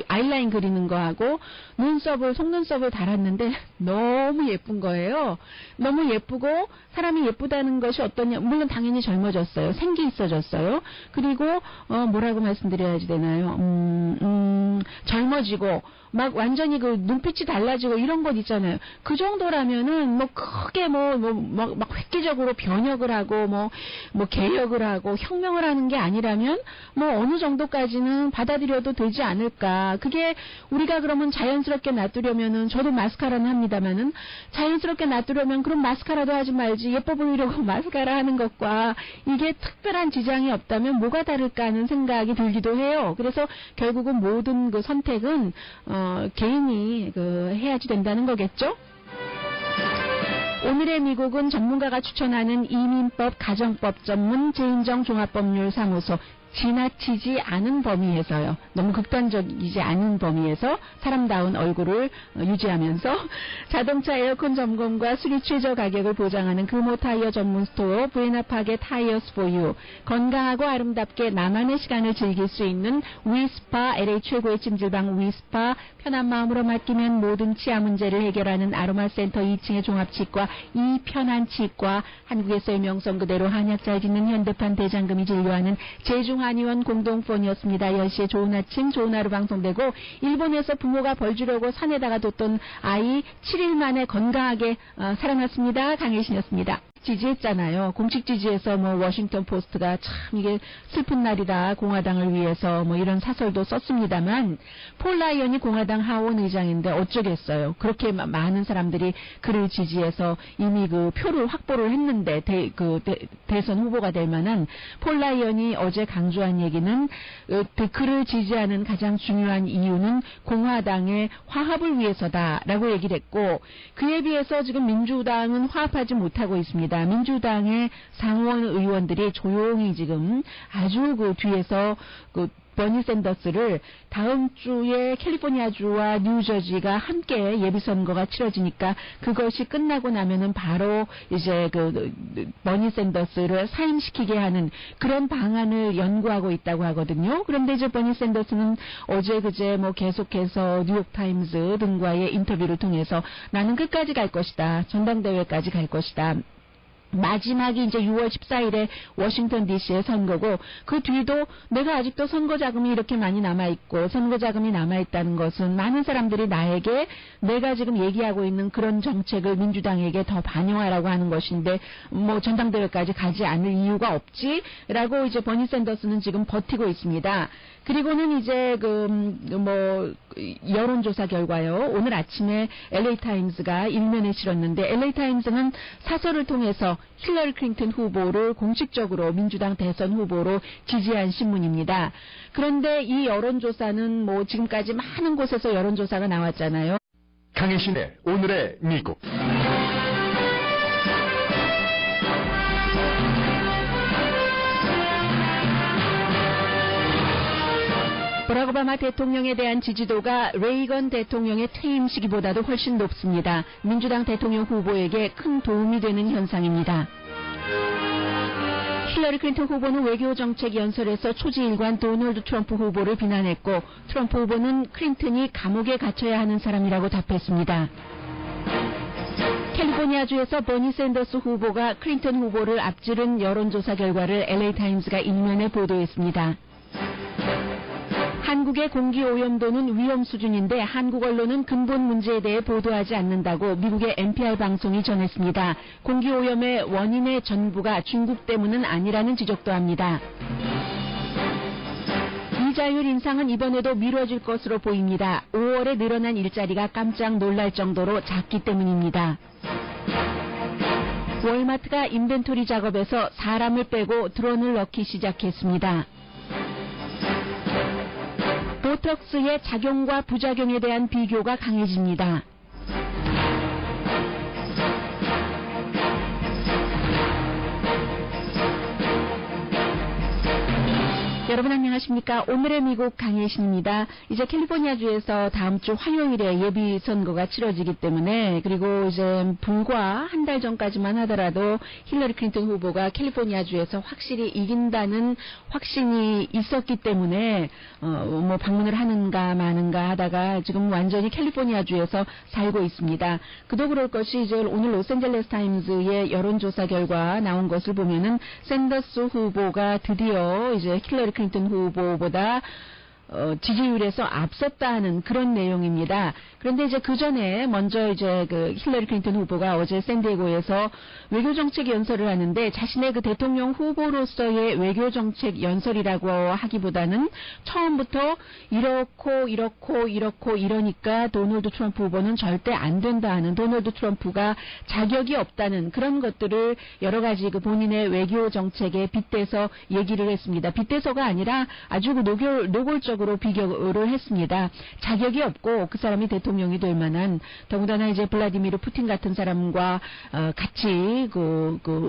아이라인 그리는 거 하고 속눈썹을 달았는데 너무 예쁜 거예요. 너무 예쁘고, 사람이 예쁘다는 것이 어떠냐, 물론 당연히 젊어졌어요. 생기 있어졌어요. 그리고 뭐라고 말씀드려야지 되나요? 젊어지고 막 완전히 그 눈빛이 달라지고 이런 것 있잖아요. 그 정도라면은 뭐 크게 막 획기적으로 변혁을 하고 뭐 개혁을 하고 혁명을 하는 게 아니라면 뭐 어느 정도까지는 받아들여도 되지 않을까. 그게 우리가 그러면 자연스럽게 놔두려면은 저도 마스카라는 합니다만은 자연스럽게 놔두려면 그럼 마스카라도 하지 말지 예뻐 보이려고 마스카라 하는 것과 이게 특별한 지장이 없다면 뭐가 다를까 하는 생각이 들기도 해요. 그래서 결국은 모든 그 선택은 개인이 해야지 된다는 거겠죠? 오늘의 미국은 전문가가 추천하는 이민법 가정법 전문 재인정 종합법률사무소 지나치지 않은 범위에서요. 너무 극단적이지 않은 범위에서 사람다운 얼굴을 유지하면서 자동차 에어컨 점검과 수리 최저 가격을 보장하는 금호 타이어 전문 스토어 부에나파게 타이어스 포유, 건강하고 아름답게 나만의 시간을 즐길 수 있는 위스파, LA 최고의 찜질방 위스파, 편한 마음으로 맡기면 모든 치아 문제를 해결하는 아로마센터 2층의 종합치과 이편한치과, 한국에서의 명성 그대로 한약 잘 짓는 현대판 대장금이 진료하는 제중한의원 공동폰이었습니다. 10시에 좋은 아침 좋은 하루 방송되고, 일본에서 부모가 벌 주려고 산에다가 뒀던 아이 7일 만에 건강하게 살아났습니다. 강혜신이었습니다. 지지했잖아요. 공식 지지에서 워싱턴 포스트가 참 이게 슬픈 날이다 공화당을 위해서 이런 사설도 썼습니다만, 폴 라이언이 공화당 하원 의장인데 어쩌겠어요. 그렇게 많은 사람들이 그를 지지해서 이미 그 표를 확보를 했는데 대선 후보가 될 만한 폴 라이언이 어제 강조한 얘기는 그를 지지하는 가장 중요한 이유는 공화당의 화합을 위해서다라고 얘기를 했고, 그에 비해서 지금 민주당은 화합하지 못하고 있습니다. 민주당의 상원 의원들이 조용히 지금 아주 그 뒤에서 버니 샌더스를 다음 주에 캘리포니아주와 뉴저지가 함께 예비선거가 치러지니까 그것이 끝나고 나면은 바로 이제 버니 샌더스를 사임시키게 하는 그런 방안을 연구하고 있다고 하거든요. 그런데 이제 버니 샌더스는 어제 그제 계속해서 뉴욕타임즈 등과의 인터뷰를 통해서 나는 끝까지 갈 것이다. 전당대회까지 갈 것이다. 마지막이 이제 6월 14일에 워싱턴 DC의 선거고, 그 뒤도 내가 아직도 선거 자금이 이렇게 많이 남아있고, 선거 자금이 남아있다는 것은 많은 사람들이 나에게 내가 지금 얘기하고 있는 그런 정책을 민주당에게 더 반영하라고 하는 것인데 전당대회까지 가지 않을 이유가 없지라고 이제 버니 샌더스는 지금 버티고 있습니다. 그리고는 이제 여론조사 결과요. 오늘 아침에 LA타임즈가 일면에 실었는데, LA타임즈는 사설을 통해서 힐러리 클린턴 후보를 공식적으로 민주당 대선 후보로 지지한 신문입니다. 그런데 이 여론조사는 지금까지 많은 곳에서 여론조사가 나왔잖아요. 강혜신의 오늘의 미국. 버락 오바마 대통령에 대한 지지도가 레이건 대통령의 퇴임 시기보다도 훨씬 높습니다. 민주당 대통령 후보에게 큰 도움이 되는 현상입니다. 힐러리 클린턴 후보는 외교정책 연설에서 초지일관 도널드 트럼프 후보를 비난했고, 트럼프 후보는 클린턴이 감옥에 갇혀야 하는 사람이라고 답했습니다. 캘리포니아주에서 버니 샌더스 후보가 클린턴 후보를 앞지른 여론조사 결과를 LA타임즈가 일면에 보도했습니다. 한국의 공기 오염도는 위험 수준인데 한국 언론은 근본 문제에 대해 보도하지 않는다고 미국의 NPR 방송이 전했습니다. 공기 오염의 원인의 전부가 중국 때문은 아니라는 지적도 합니다. 이자율 인상은 이번에도 미뤄질 것으로 보입니다. 5월에 늘어난 일자리가 깜짝 놀랄 정도로 작기 때문입니다. 월마트가 인벤토리 작업에서 사람을 빼고 드론을 넣기 시작했습니다. 보톡스의 작용과 부작용에 대한 비교가 강해집니다. 여러분 안녕하십니까? 오늘의 미국 강혜신입니다. 이제 캘리포니아주에서 다음 주 화요일에 예비 선거가 치러지기 때문에 그리고 이제 불과 한 달 전까지만 하더라도 힐러리 클린턴 후보가 캘리포니아주에서 확실히 이긴다는 확신이 있었기 때문에 뭐 방문을 하는가 마는가 하다가 지금 완전히 캘리포니아주에서 살고 있습니다. 그도 그럴 것이 이제 오늘 로스앤젤레스 타임즈의 여론조사 결과 나온 것을 보면은 샌더스 후보가 드디어 이제 힐러리 클린턴 후보보다 지지율에서 앞섰다는 그런 내용입니다. 그런데 이제 그 전에 먼저 이제 그 힐러리 클린턴 후보가 어제 샌디에고에서 외교정책 연설을 하는데 자신의 그 대통령 후보로서의 외교정책 연설이라고 하기보다는 처음부터 이렇고 이러니까 도널드 트럼프 후보는 절대 안 된다 하는 도널드 트럼프가 자격이 없다는 그런 것들을 여러 가지 그 본인의 외교정책에 빗대서 얘기를 했습니다. 빗대서가 아니라 아주 노골적으로 비교를 했습니다. 자격이 없고 그 사람이 대통령이 될 만한 더군다나 이제 블라디미르 푸틴 같은 사람과 같이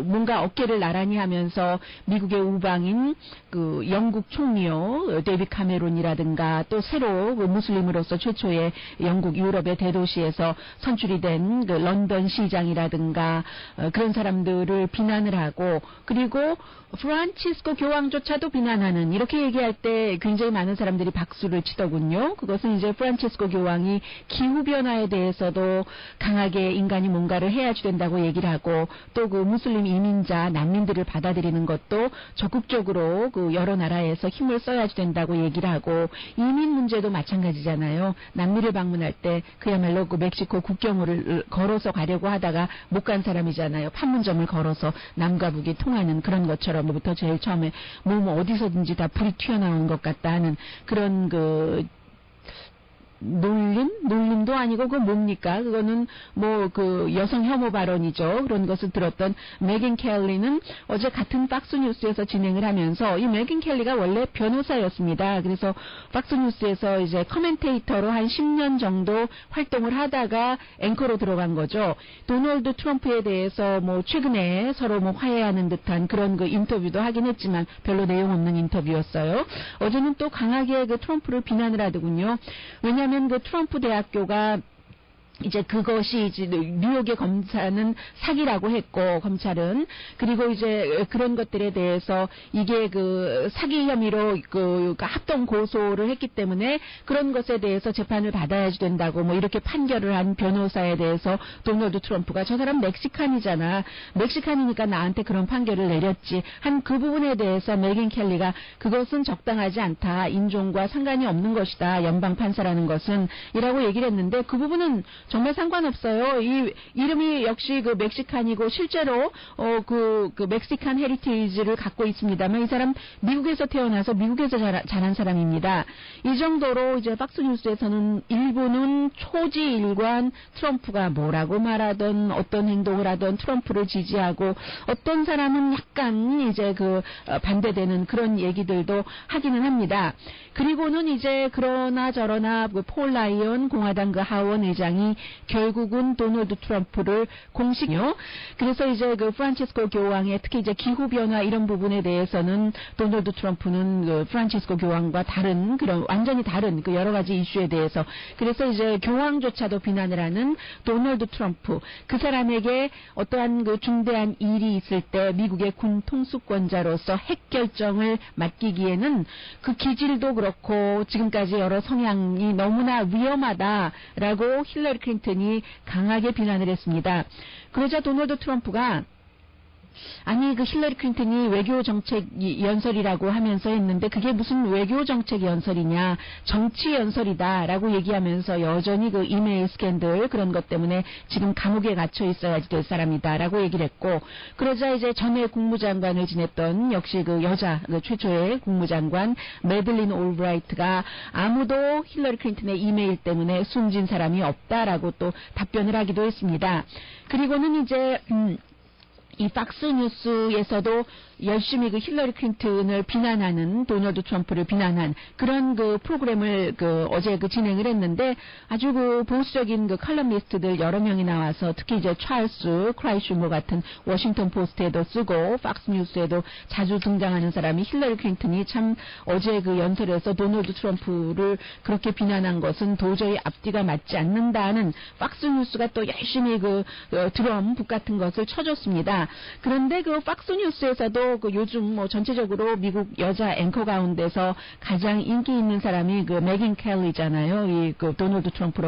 뭔가 어깨를 나란히 하면서 미국의 우방인 그 영국 총리요 데이빗 카메론이라든가 또 새로 그 무슬림으로서 최초의 영국 유럽의 대도시에서 선출이 된 그 런던 시장이라든가 그런 사람들을 비난을 하고 그리고 프란치스코 교황조차도 비난하는 이렇게 얘기할 때 굉장히 많은 사람들이 박수를 치더군요. 그것은 이제 프란치스코 교황이 기후변화에 대해서도 강하게 인간이 뭔가를 해야지 된다고 얘기를 하고 또 그 무슬림 이민자 난민들을 받아들이는 것도 적극적으로 그 여러 나라에서 힘을 써야지 된다고 얘기를 하고 이민 문제도 마찬가지잖아요. 남미를 방문할 때 그야말로 그 멕시코 국경을 걸어서 가려고 하다가 못 간 사람이잖아요. 판문점을 걸어서 남과 북이 통하는 그런 것처럼부터 제일 처음에 뭐 어디서든지 다 불이 튀어나오는 것 같다 하는 그런 그 놀림도 아니고 그 뭡니까? 그거는 뭐 그 여성 혐오 발언이죠. 그런 것을 들었던 메긴 켈리는 어제 같은 박스뉴스에서 진행을 하면서 이 메긴 켈리가 원래 변호사였습니다. 그래서 박스뉴스에서 이제 커멘테이터로 한 10년 정도 활동을 하다가 앵커로 들어간 거죠. 도널드 트럼프에 대해서 뭐 최근에 서로 뭐 화해하는 듯한 그런 그 인터뷰도 하긴 했지만 별로 내용 없는 인터뷰였어요. 어제는 또 강하게 그 트럼프를 비난을 하더군요. 왜냐하면 그 트럼프 대학교가 이제 그것이 이제 뉴욕의 검사는 사기라고 했고 검찰은 그리고 이제 그런 것들에 대해서 이게 그 사기 혐의로 그 합동 고소를 했기 때문에 그런 것에 대해서 재판을 받아야지 된다고 뭐 이렇게 판결을 한 변호사에 대해서 도널드 트럼프가 저 사람 멕시칸이잖아. 멕시칸이니까 나한테 그런 판결을 내렸지. 한 그 부분에 대해서 메긴 켈리가 그것은 적당하지 않다. 인종과 상관이 없는 것이다. 연방 판사라는 것은 이라고 얘기를 했는데 그 부분은 정말 상관없어요. 이 이름이 역시 그 멕시칸이고 실제로 그 멕시칸 헤리티지를 갖고 있습니다만 이 사람 미국에서 태어나서 미국에서 자란 사람입니다. 이 정도로 이제 박스뉴스에서는 일부는 초지일관 트럼프가 뭐라고 말하던 어떤 행동을 하던 트럼프를 지지하고 어떤 사람은 약간 이제 그 반대되는 그런 얘기들도 하기는 합니다. 그리고는 이제 그러나 저러나 그 폴 라이언 공화당 그 하원 의장이 결국은 도널드 트럼프를 공식요. 그래서 이제 그 프란치스코 교황의 특히 이제 기후 변화 이런 부분에 대해서는 도널드 트럼프는 그 프란치스코 교황과 다른 그런 완전히 다른 그 여러 가지 이슈에 대해서 그래서 이제 교황조차도 비난을 하는 도널드 트럼프 그 사람에게 어떠한 그 중대한 일이 있을 때 미국의 군 통수권자로서 핵 결정을 맡기기에는 그 기질도 그렇고 지금까지 여러 성향이 너무나 위험하다라고 힐러리 클린턴이 강하게 비난을 했습니다. 그러자 도널드 트럼프가 아니 그 힐러리 클린턴이 외교정책 연설이라고 하면서 했는데 그게 무슨 외교정책 연설이냐 정치 연설이다라고 얘기하면서 여전히 그 이메일 스캔들 그런 것 때문에 지금 감옥에 갇혀 있어야지 될 사람이다라고 얘기를 했고 그러자 이제 전에 국무장관을 지냈던 역시 그 여자 그 최초의 국무장관 매들린 올브라이트가 아무도 힐러리 클린턴의 이메일 때문에 숨진 사람이 없다라고 또 답변을 하기도 했습니다. 그리고는 이제 이 팍스 뉴스에서도 열심히 그 힐러리 클린턴을 비난하는 도널드 트럼프를 비난한 그런 그 프로그램을 어제 진행을 했는데 아주 보수적인 칼럼니스트들 여러 명이 나와서 특히 이제 찰스 크라이슈머 같은 워싱턴 포스트에도 쓰고 팍스 뉴스에도 자주 등장하는 사람이 힐러리 클린턴이 참 어제 연설에서 도널드 트럼프를 그렇게 비난한 것은 도저히 앞뒤가 맞지 않는다는 팍스 뉴스가 또 열심히 드럼 북 같은 것을 쳐줬습니다. 그런데 팍스 뉴스에서도 요즘 전체적으로 미국 여자 앵커 가운데서 가장 인기 있는 사람이 메긴 켈리잖아요. 이 도널드 트럼프로